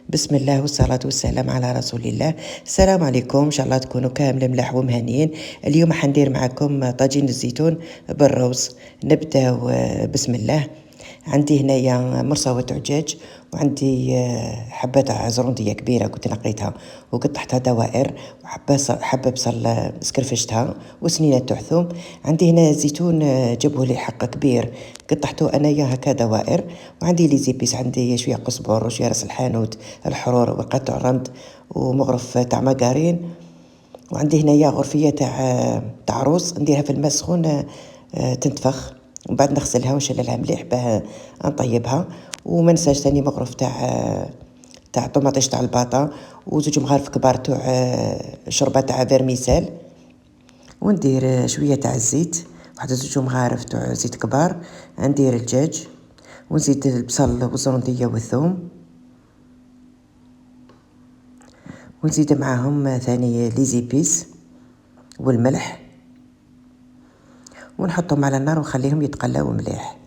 بسم الله والصلاة والسلام على رسول الله. السلام عليكم، إن شاء الله تكونوا كامل ملاح ومهنيين. اليوم حندير معكم طاجين الزيتون بالروز. نبداو بسم الله. عندي هنايا مرصوة دجاج، وعندي حبة عزرونية كبيرة كنت نقيتها وقطعتها دوائر، وحبة بصل سكرفشتها، وسنينة تاع ثوم. عندي هنا زيتون جابوه لي حق كبير، قطعته انايا هكا دوائر. وعندي لي زيبيس، عندي شويه قزبر وشويه راس الحانوت، الحرور وقطع رند، ومغرف تاع ماغارين. وعندي هنايا غرفيه تاع روز نديرها في الماء سخون تنتفخ، ومن بعد نغسلها ونشللها مليح باه نطيبها. وما ننساش ثاني مغرف تاع طوماطيش تاع الباطا، وزوج مغارف كبار تاع شوربه تاع فيرميسيل. وندير شويه تاع الزيت، واحد زوج مغارف تاع زيت كبار. ندير الدجاج، ونزيد البصل والزرنديه والثوم، ونزيد معاهم ثاني لي زيبيس والملح، ونحطهم على النار ونخليهم يتقلاو مليح.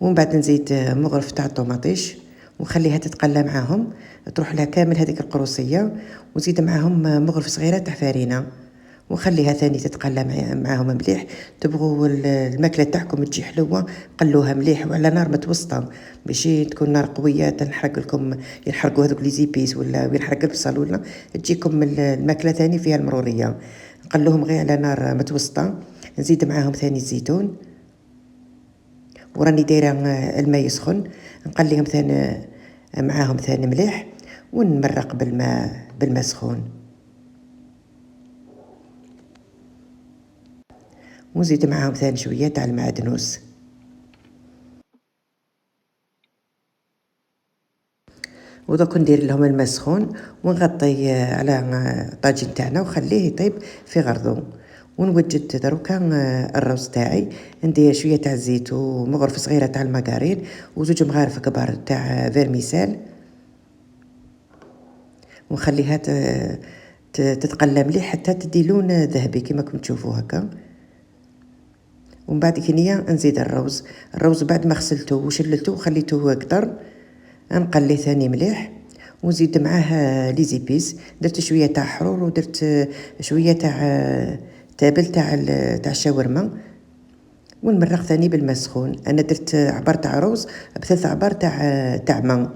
ومن بعد نزيد مغرف تاع الطوماطيش ونخليها تتقلى معاهم، تروح لها كامل هذيك القروصيه. وزيد معاهم مغرف صغيره تاع فرينه، وخليها ثاني تتقلى معاهم مليح. تبغوا الماكله تاعكم تجي حلوه، قلوها مليح وعلى نار متوسطه، ماشي تكون نار قويه تنحرق لكم، ينحرقوا هذوك لي زيبيس ولا ينحرق البصل، ولا تجيكم الماكله ثاني فيها المروريه. نقلوهم غير على نار متوسطه. نزيد معاهم ثاني الزيتون، وراني دايره الماء يسخن، نقليهم ثاني معاهم ثاني مليح، ونمرق بالماء سخون. ونزيد معاهم ثاني شويه تاع المعدنوس. ودوك ندير لهم الماء سخون، ونغطي على طاجين تاعنا وخليه يطيب في غرضو. ونوجد دروكا الروز تاعي. ندير شويه تاع الزيت ومغرفه صغيره تاع الماغارين، وزوج مغارف كبار تاع فيرميسيل، ونخليها تتقلى مليح حتى تدي لون ذهبي كما راكم تشوفوا هكا. ومن بعد كينيا نزيد الروز بعد ما غسلته وشللته وخليته قدر، نقليه ثاني مليح. ونزيد معاه لي زيبيس، درت شويه تاع حرور، ودرت شويه تاع تابل تاع الشاورما. ونمرق ثاني بالماء سخون. انا درت عبار تاع روز بثلاث عبار تاع ماء،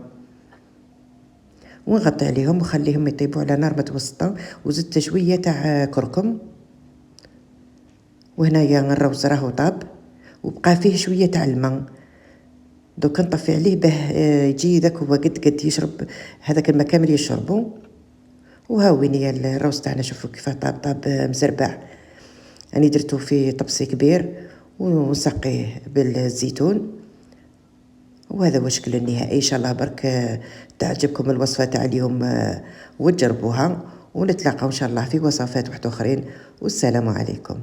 ونغطي عليهم وخليهم يطيبوا على نار متوسطه. وزدت شويه تاع كركم. وهنايا الروز راهو طاب، وبقى فيه شويه تاع الماء. دوك نطفي عليه باه يجي ذاك هو قد يشرب هذاك الماء كامل يشربو. وهاويني الروز تاعنا، شوفوا كيف طاب مزربع. اني درتو في طبسي كبير ونسقيه بالزيتون. وهذا هو الشكل النهائي. ان شاء الله برك تعجبكم الوصفه تاع اليوم وتجربوها، ونتلاقاو ان شاء الله في وصفات واحده اخرين. والسلام عليكم.